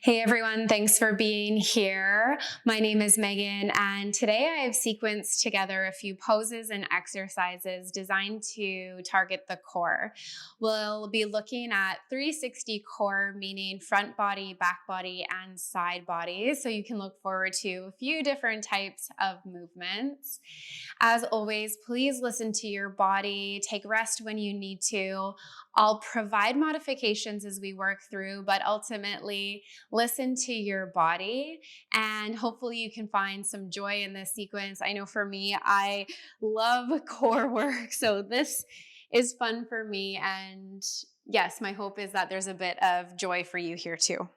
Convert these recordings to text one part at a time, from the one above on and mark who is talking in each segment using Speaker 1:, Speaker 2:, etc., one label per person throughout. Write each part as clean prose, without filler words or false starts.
Speaker 1: Hey everyone, thanks for being here. My name is Megan, and today I have sequenced together a few poses and exercises designed to target the core. We'll be looking at 360 core, meaning front body, back body, and side body. So you can look forward to a few different types of movements. As always, please listen to your body, take rest when you need to. I'll provide modifications as we work through, but ultimately, listen to your body, and hopefully you can find some joy in this sequence. I know for me, I love core work, so this is fun for me. And yes, my hope is that there's a bit of joy for you here too.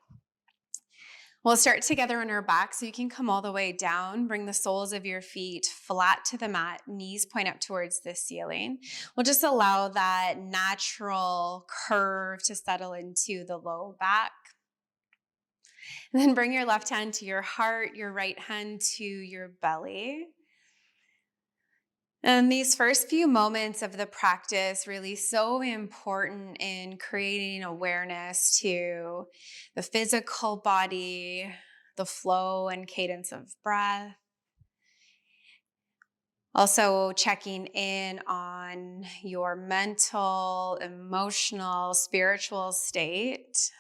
Speaker 1: We'll start together on our back, so you can come all the way down. Bring the soles of your feet flat to the mat, knees point up towards the ceiling. We'll just allow that natural curve to settle into the low back. And then bring your left hand to your heart, your right hand to your belly. And these first few moments of the practice really so important in creating awareness to the physical body, the flow and cadence of breath. Also checking in on your mental, emotional, spiritual state.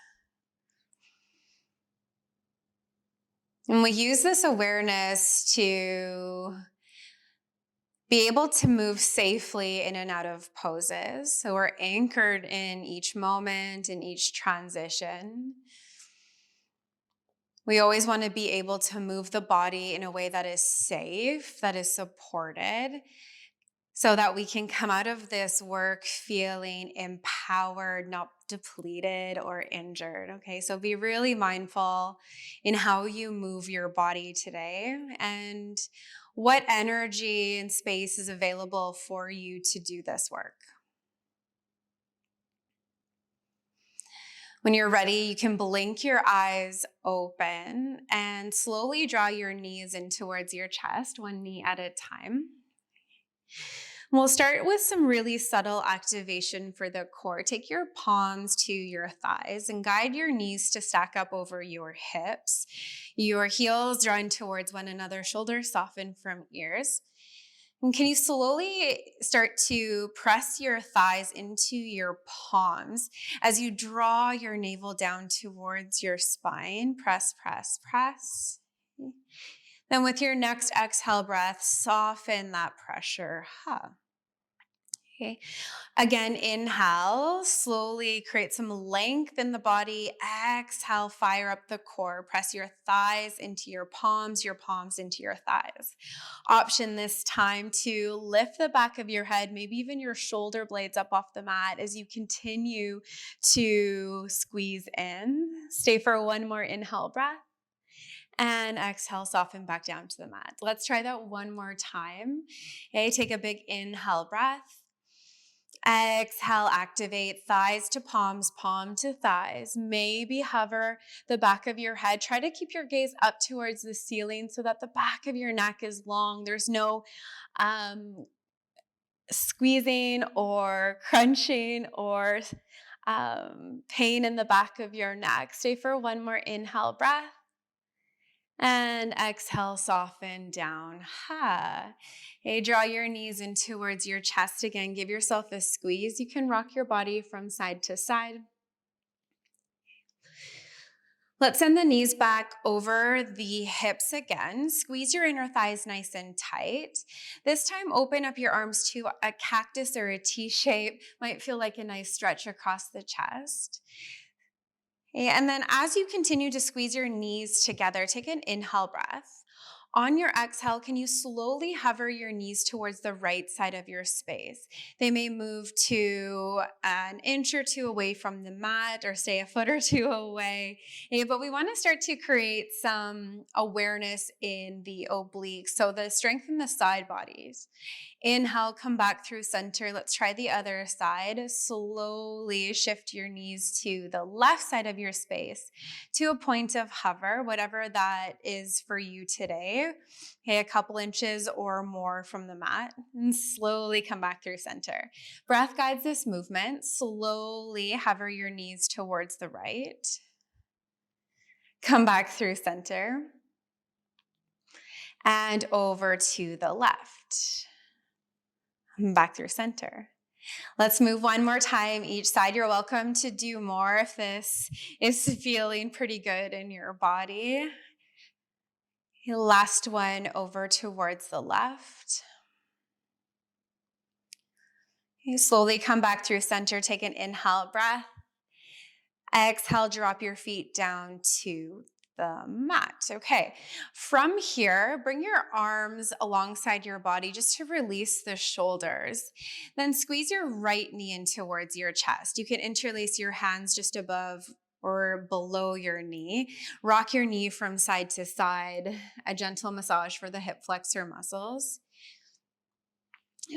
Speaker 1: And we use this awareness to be able to move safely in and out of poses. So we're anchored in each moment, in each transition. We always want to be able to move the body in a way that is safe, that is supported, so that we can come out of this work feeling empowered, not depleted or injured. Okay, so be really mindful in how you move your body today and what energy and space is available for you to do this work. When you're ready, you can blink your eyes open and slowly draw your knees in towards your chest, one knee at a time. We'll start with some really subtle activation for the core. Take your palms to your thighs and guide your knees to stack up over your hips. Your heels drawn towards one another, shoulders soften from ears. And can you slowly start to press your thighs into your palms as you draw your navel down towards your spine? Press, press, press. Then with your next exhale breath, soften that pressure. Okay. Again, inhale, slowly create some length in the body. Exhale, fire up the core. Press your thighs into your palms into your thighs. Option this time to lift the back of your head, maybe even your shoulder blades up off the mat as you continue to squeeze in. Stay for one more inhale breath. And exhale, soften back down to the mat. Let's try that one more time. Okay, take a big inhale breath. Exhale, activate thighs to palms, palm to thighs. Maybe hover the back of your head. Try to keep your gaze up towards the ceiling so that the back of your neck is long. There's no squeezing or crunching or pain in the back of your neck. Stay for one more inhale breath. And exhale, soften down. Okay, draw your knees in towards your chest again. Give yourself a squeeze. You can rock your body from side to side. Let's send the knees back over the hips again. Squeeze your inner thighs nice and tight. This time, open up your arms to a cactus or a T shape. Might feel like a nice stretch across the chest. And then as you continue to squeeze your knees together, take an inhale breath. On your exhale, can you slowly hover your knees towards the right side of your space? They may move to an inch or two away from the mat or stay a foot or two away. But we want to start to create some awareness in the obliques. So the strengthen the side bodies. Inhale, come back through center. Let's try the other side. Slowly shift your knees to the left side of your space to a point of hover, whatever that is for you today. Okay, a couple inches or more from the mat, and slowly come back through center. Breath guides this movement. Slowly hover your knees towards the right. Come back through center and over to the left. Back through center. Let's move one more time each side. You're welcome to do more if this is feeling pretty good in your body. Last one over towards the left. You slowly come back through center. Take an inhale breath. Exhale, drop your feet down to the mat. Okay, from here, bring your arms alongside your body just to release the shoulders. Then squeeze your right knee in towards your chest. You can interlace your hands just above or below your knee. Rock your knee from side to side, a gentle massage for the hip flexor muscles.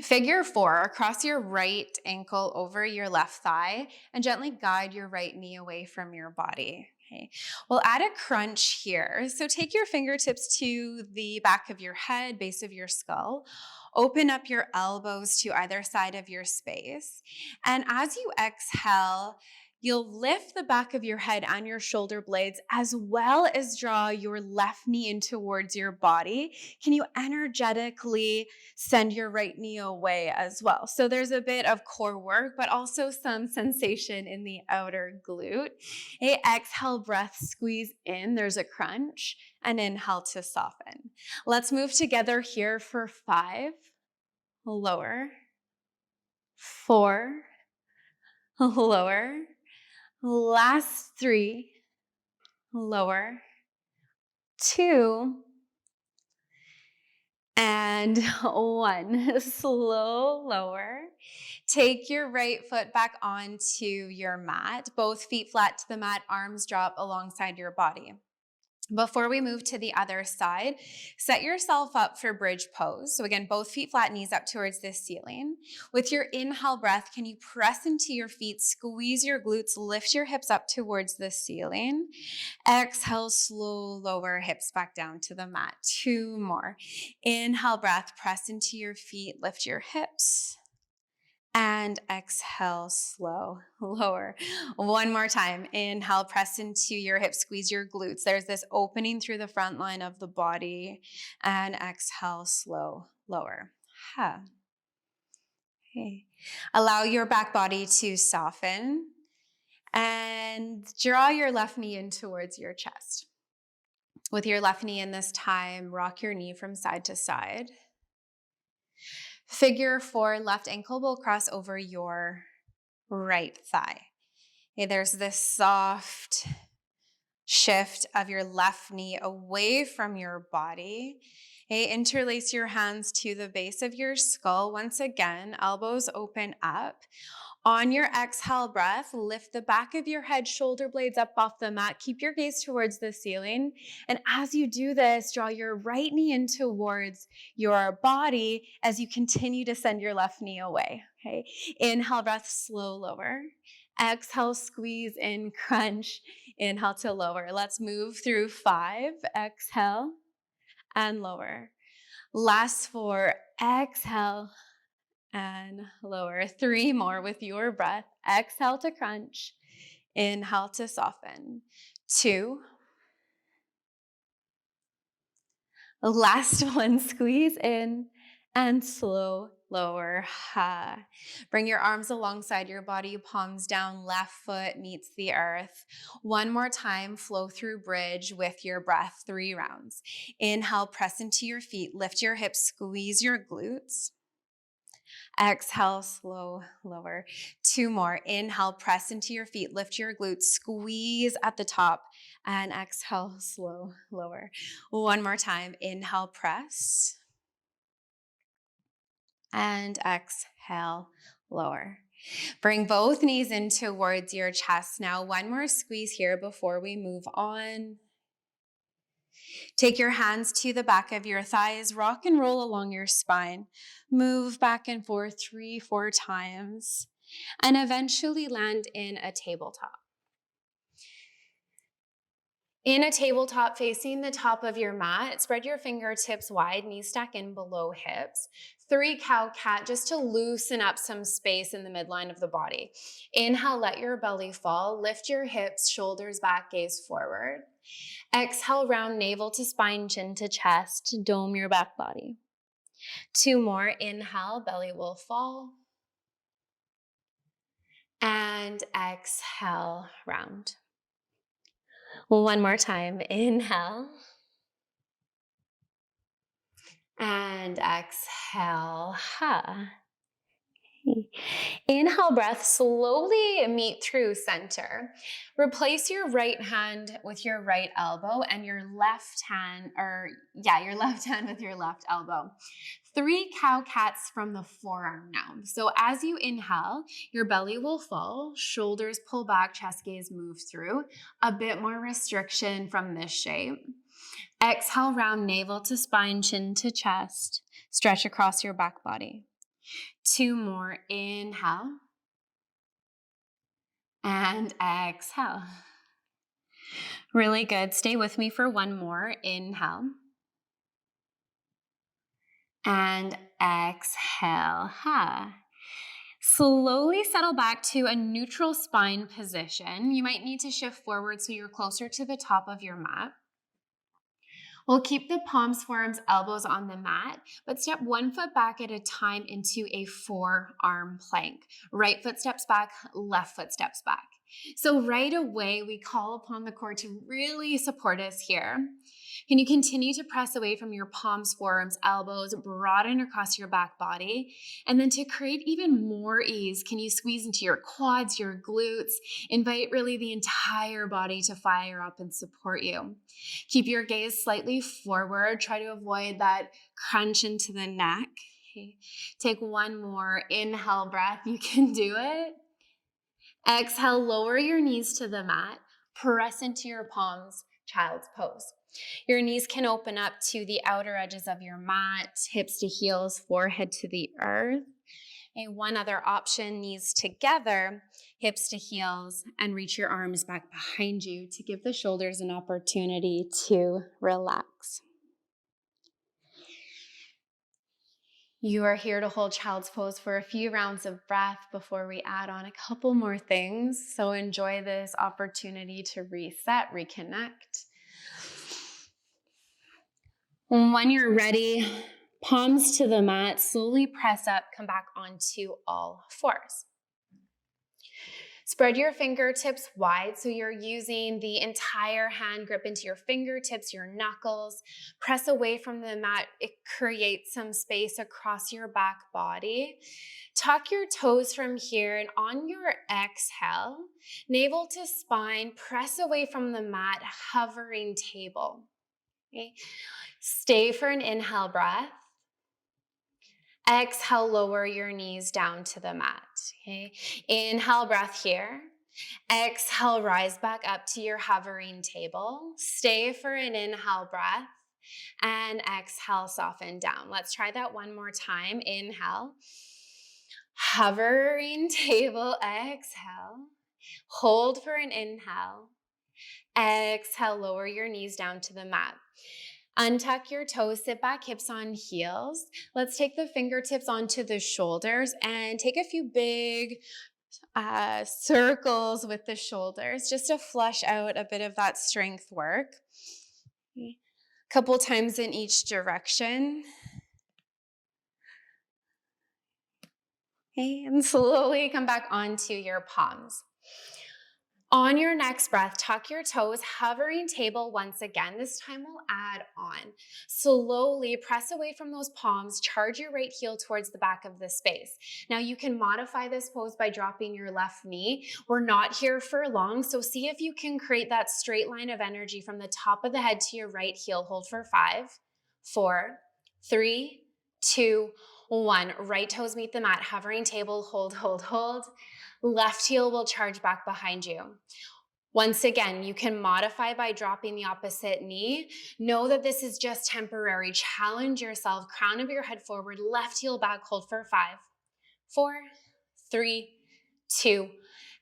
Speaker 1: Figure 4, cross your right ankle over your left thigh and gently guide your right knee away from your body. Okay. We'll add a crunch here. So take your fingertips to the back of your head, base of your skull. Open up your elbows to either side of your space. And as you exhale, you'll lift the back of your head and your shoulder blades as well as draw your left knee in towards your body. Can you energetically send your right knee away as well? So there's a bit of core work, but also some sensation in the outer glute. Okay, exhale, breath, squeeze in. There's a crunch, and inhale to soften. Let's move together here for 5, lower, 4, lower, last 3, lower, 2, and 1. Slow lower. Take your right foot back onto your mat. Both feet flat to the mat, arms drop alongside your body. Before we move to the other side, set yourself up for bridge pose. So again, both feet flat, knees up towards the ceiling. With your inhale breath, can you press into your feet, squeeze your glutes, lift your hips up towards the ceiling. Exhale, slow, lower hips back down to the mat. 2 more. Inhale breath, press into your feet, lift your hips. And exhale, slow, lower. 1 more time. Inhale, press into your hips, squeeze your glutes. There's this opening through the front line of the body. And exhale, slow, lower. Okay. Allow your back body to soften. And draw your left knee in towards your chest. With your left knee in this time, rock your knee from side to side. Figure 4, left ankle will cross over your right thigh. Okay, there's this soft shift of your left knee away from your body. Okay, interlace your hands to the base of your skull. Once again, elbows open up. On your exhale breath, lift the back of your head, shoulder blades up off the mat. Keep your gaze towards the ceiling. And as you do this, draw your right knee in towards your body as you continue to send your left knee away. Okay. Inhale, breath, slow, lower. Exhale, squeeze in, crunch. Inhale to lower. Let's move through 5. Exhale and lower. Last 4. Exhale and lower. 3 more with your breath. Exhale to crunch. Inhale to soften. 2. Last one, squeeze in and slow lower. Bring your arms alongside your body, palms down, left foot meets the earth. 1 more time, flow through bridge with your breath, 3 rounds. Inhale, press into your feet, lift your hips, squeeze your glutes. Exhale, slow, lower. 2 more. Inhale, press into your feet, lift your glutes, squeeze at the top, and exhale, slow, lower. 1 more time. Inhale, press, and exhale, lower. Bring both knees in towards your chest. Now, 1 more squeeze here before we move on. Take your hands to the back of your thighs, rock and roll along your spine. Move back and forth 3, 4 times, and eventually land in a tabletop. In a tabletop facing the top of your mat, spread your fingertips wide, knees stack in below hips. 3 cow cat, just to loosen up some space in the midline of the body. Inhale, let your belly fall. Lift your hips, shoulders back, gaze forward. Exhale, round navel to spine, chin to chest. Dome your back body. 2 more. Inhale, belly will fall. And exhale, round. 1 more time. Inhale. And exhale. Inhale, breath, slowly meet through center. Replace your right hand with your right elbow and your left hand with your left elbow. 3 cow cats from the forearm now. So as you inhale, your belly will fall, shoulders pull back, chest gaze move through. A bit more restriction from this shape. Exhale, round navel to spine, chin to chest. Stretch across your back body. 2 more. Inhale. And exhale. Really good. Stay with me for 1 more. Inhale. And exhale. Slowly settle back to a neutral spine position. You might need to shift forward so you're closer to the top of your mat. We'll keep the palms, forearms, elbows on the mat, but step 1 foot back at a time into a forearm plank. Right foot steps back, left foot steps back. So right away, we call upon the core to really support us here. Can you continue to press away from your palms, forearms, elbows, broaden across your back body? And then to create even more ease, can you squeeze into your quads, your glutes, invite really the entire body to fire up and support you. Keep your gaze slightly forward. Try to avoid that crunch into the neck. Okay. Take 1 more. Inhale, breath. You can do it. Exhale, lower your knees to the mat. Press into your palms, child's pose. Your knees can open up to the outer edges of your mat, hips to heels, forehead to the earth. And one other option, knees together, hips to heels, and reach your arms back behind you to give the shoulders an opportunity to relax. You are here to hold child's pose for a few rounds of breath before we add on a couple more things. So enjoy this opportunity to reset, reconnect. When you're ready, palms to the mat, slowly press up, come back onto all fours. Spread your fingertips wide so you're using the entire hand grip into your fingertips, your knuckles. Press away from the mat. It creates some space across your back body. Tuck your toes from here, and on your exhale, navel to spine, press away from the mat, hovering table. Okay. Stay for an inhale breath. Exhale, lower your knees down to the mat. Okay. Inhale, breath here. Exhale, rise back up to your hovering table. Stay for an inhale breath. And exhale, soften down. Let's try that 1 more time. Inhale. Hovering table, exhale. Hold for an inhale. Exhale, lower your knees down to the mat. Untuck your toes, sit back, hips on heels. Let's take the fingertips onto the shoulders and take a few big circles with the shoulders just to flush out a bit of that strength work. A couple times in each direction. Okay, and slowly come back onto your palms. On your next breath, tuck your toes, hovering table once again. This time we'll add on. Slowly press away from those palms, charge your right heel towards the back of the space. Now you can modify this pose by dropping your left knee. We're not here for long, so see if you can create that straight line of energy from the top of the head to your right heel. Hold for 5, 4, 3, 2, 1. Right toes meet the mat, hovering table, hold, hold, hold. Left heel will charge back behind you. Once again, you can modify by dropping the opposite knee. Know that this is just temporary. Challenge yourself. Crown of your head forward, left heel back, hold for 5, 4, 3, 2,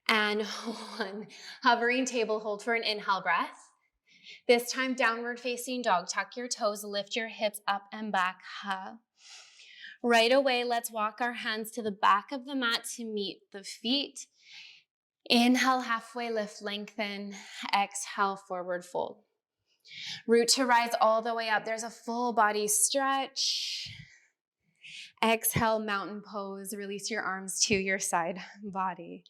Speaker 1: and 1. Hovering table, hold for an inhale breath. This time, downward facing dog. Tuck your toes, lift your hips up and back. Right away, let's walk our hands to the back of the mat to meet the feet. Inhale, halfway lift, lengthen. Exhale, forward fold. Root to rise all the way up. There's a full body stretch. Exhale, mountain pose. Release your arms to your side body.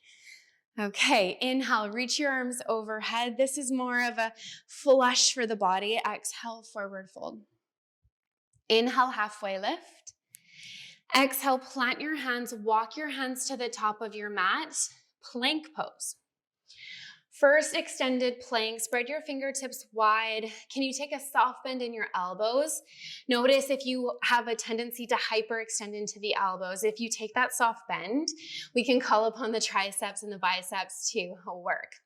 Speaker 1: Okay, inhale, reach your arms overhead. This is more of a flush for the body. Exhale, forward fold. Inhale, halfway lift. Exhale, plant your hands, walk your hands to the top of your mat. Plank pose. First extended plank, spread your fingertips wide. Can you take a soft bend in your elbows? Notice if you have a tendency to hyperextend into the elbows. If you take that soft bend, we can call upon the triceps and the biceps to work.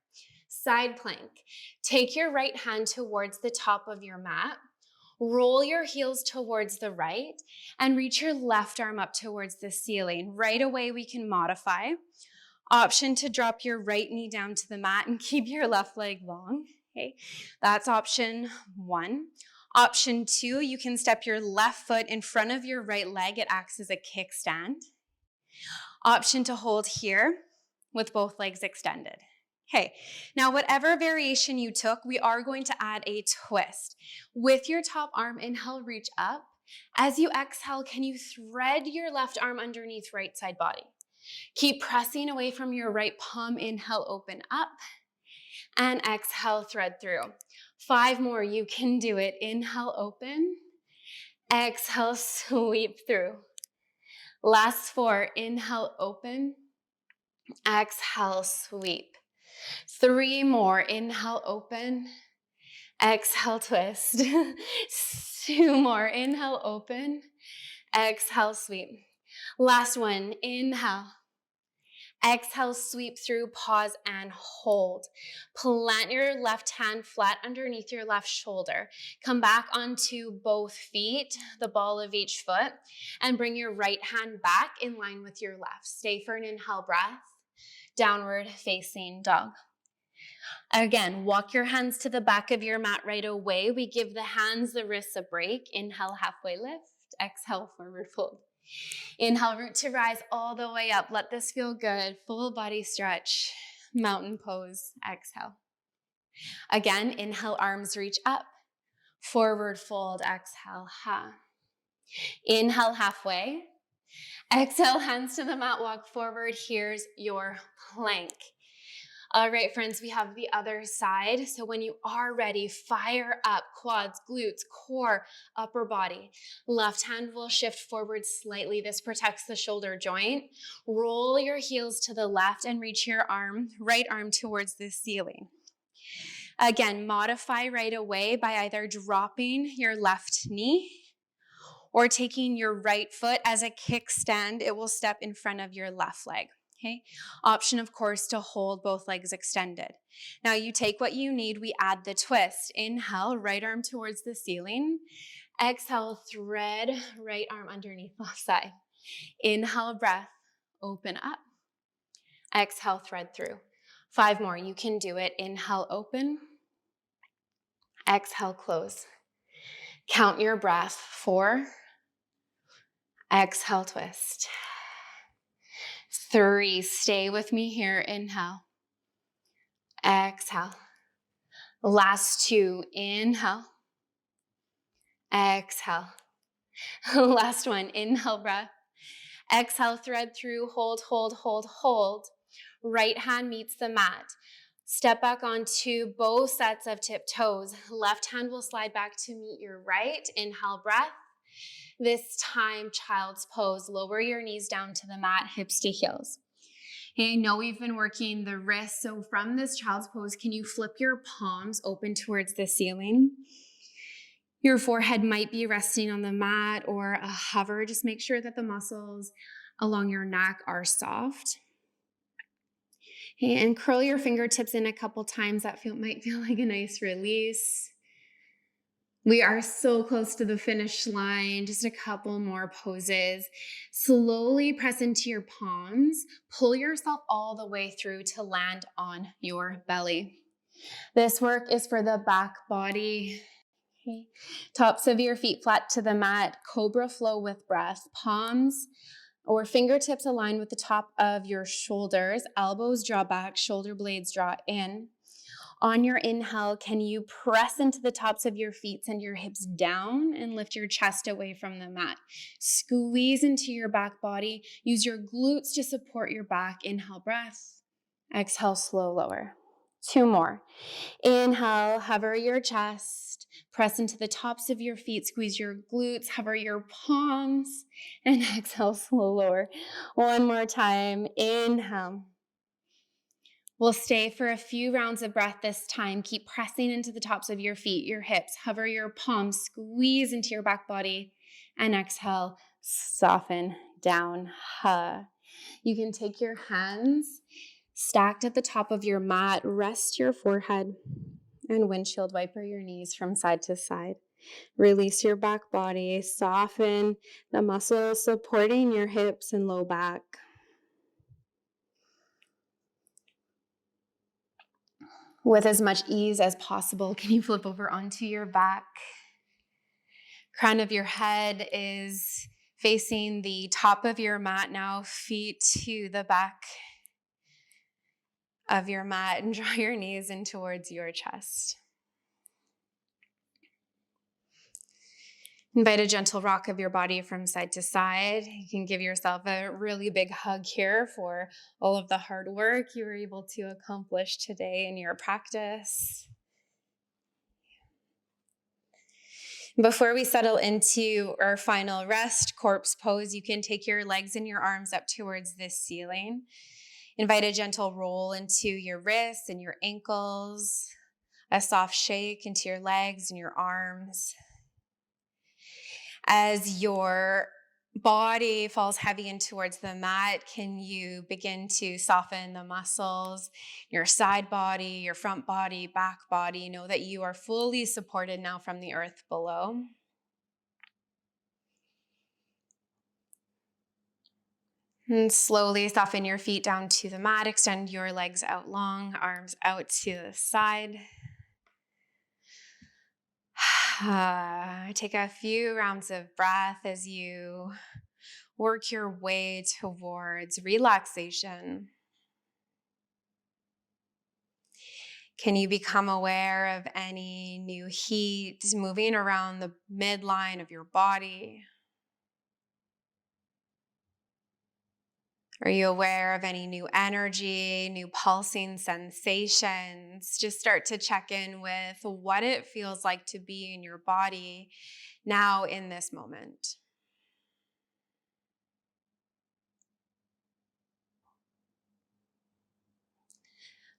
Speaker 1: Side plank. Take your right hand towards the top of your mat. Roll your heels towards the right and reach your left arm up towards the ceiling. Right away, we can modify. Option to drop your right knee down to the mat and keep your left leg long. Okay, that's option 1. Option 2, you can step your left foot in front of your right leg. It acts as a kickstand. Option to hold here with both legs extended. Okay, now whatever variation you took, we are going to add a twist. With your top arm, inhale, reach up. As you exhale, can you thread your left arm underneath right side body? Keep pressing away from your right palm. Inhale, open up. And exhale, thread through. 5 more, you can do it. Inhale, open. Exhale, sweep through. Last 4, inhale, open. Exhale, sweep. 3 more, inhale, open. Exhale, twist. 2 more, inhale, open. Exhale, sweep. Last one, inhale. Exhale, sweep through, pause, and hold. Plant your left hand flat underneath your left shoulder. Come back onto both feet, the ball of each foot, and bring your right hand back in line with your left. Stay for an inhale breath. Downward facing dog. Again, walk your hands to the back of your mat right away. We give the hands, the wrists a break. Inhale, halfway lift. Exhale, forward fold. Inhale, root to rise all the way up. Let this feel good. Full body stretch. Mountain pose. Exhale. Again, inhale, arms reach up. Forward fold. Exhale. Inhale, halfway. Exhale, hands to the mat. Walk forward. Here's your plank. All right, friends, we have the other side. So when you are ready, fire up quads, glutes, core, upper body. Left hand will shift forward slightly. This protects the shoulder joint. Roll your heels to the left and reach your right arm towards the ceiling. Again, modify right away by either dropping your left knee or taking your right foot as a kickstand. It will step in front of your left leg. Okay. Option, of course, to hold both legs extended. Now you take what you need. We add the twist. Inhale, right arm towards the ceiling. Exhale, thread right arm underneath left side. Inhale, breath, open up. Exhale, thread through. 5 more, you can do it. Inhale, open. Exhale, close. Count your breath. 4. Exhale, twist. 3, stay with me here. Inhale. Exhale. Last 2, inhale. Exhale. Last one, inhale, breath. Exhale, thread through, hold, hold, hold, hold. Right hand meets the mat. Step back onto both sets of tip toes. Left hand will slide back to meet your right. Inhale, breath. This time, child's pose. Lower your knees down to the mat, hips to heels. Okay, I know we've been working the wrists, so from this child's pose, can you flip your palms open towards the ceiling? Your forehead might be resting on the mat or a hover. Just make sure that the muscles along your neck are soft. Okay, and curl your fingertips in a couple times. That might feel like a nice release. We are so close to the finish line. Just a couple more poses. Slowly press into your palms. Pull yourself all the way through to land on your belly. This work is for the back body. Okay. Tops of your feet flat to the mat, Cobra flow with breath. Palms or fingertips align with the top of your shoulders. Elbows draw back, shoulder blades draw in. On your inhale, can you press into the tops of your feet, send your hips down and lift your chest away from the mat. Squeeze into your back body. Use your glutes to support your back. Inhale, breath. Exhale, slow lower. 2 more. Inhale, hover your chest. Press into the tops of your feet. Squeeze your glutes. Hover your palms. And exhale, slow lower. 1 more time. Inhale. We'll stay for a few rounds of breath this time. Keep pressing into the tops of your feet, your hips. Hover your palms, squeeze into your back body, and exhale, soften down. You can take your hands stacked at the top of your mat, rest your forehead, and windshield wiper your knees from side to side. Release your back body, soften the muscles supporting your hips and low back. With as much ease as possible, can you flip over onto your back? Crown of your head is facing the top of your mat now, feet to the back of your mat, and draw your knees in towards your chest. Invite a gentle rock of your body from side to side. You can give yourself a really big hug here for all of the hard work you were able to accomplish today in your practice. Before we settle into our final rest, corpse pose, you can take your legs and your arms up towards the ceiling. Invite a gentle roll into your wrists and your ankles, a soft shake into your legs and your arms. As your body falls heavy in towards the mat, can you begin to soften the muscles, your side body, your front body, back body? Know that you are fully supported now from the earth below. And slowly soften your feet down to the mat. Extend your legs out long, arms out to the side. Take a few rounds of breath as you work your way towards relaxation. Can you become aware of any new heat moving around the midline of your body? Are you aware of any new energy, new pulsing sensations? Just start to check in with what it feels like to be in your body now in this moment.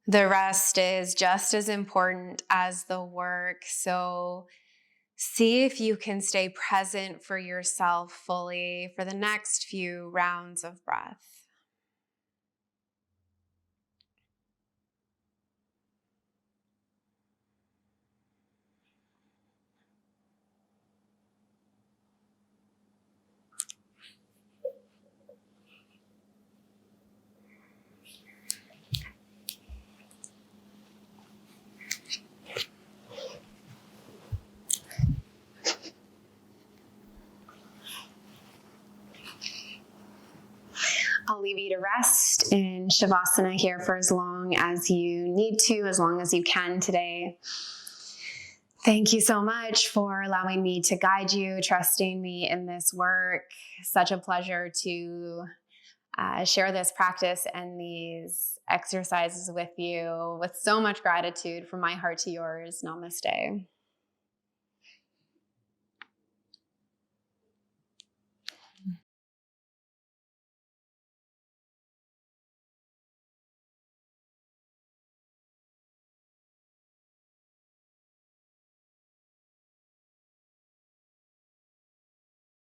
Speaker 1: The rest is just as important as the work. So see if you can stay present for yourself fully for the next few rounds of breath. I'll leave you to rest in Shavasana here for as long as you need to, as long as you can today. Thank you so much for allowing me to guide you, trusting me in this work. Such a pleasure to share this practice and these exercises with you with so much gratitude from my heart to yours. Namaste.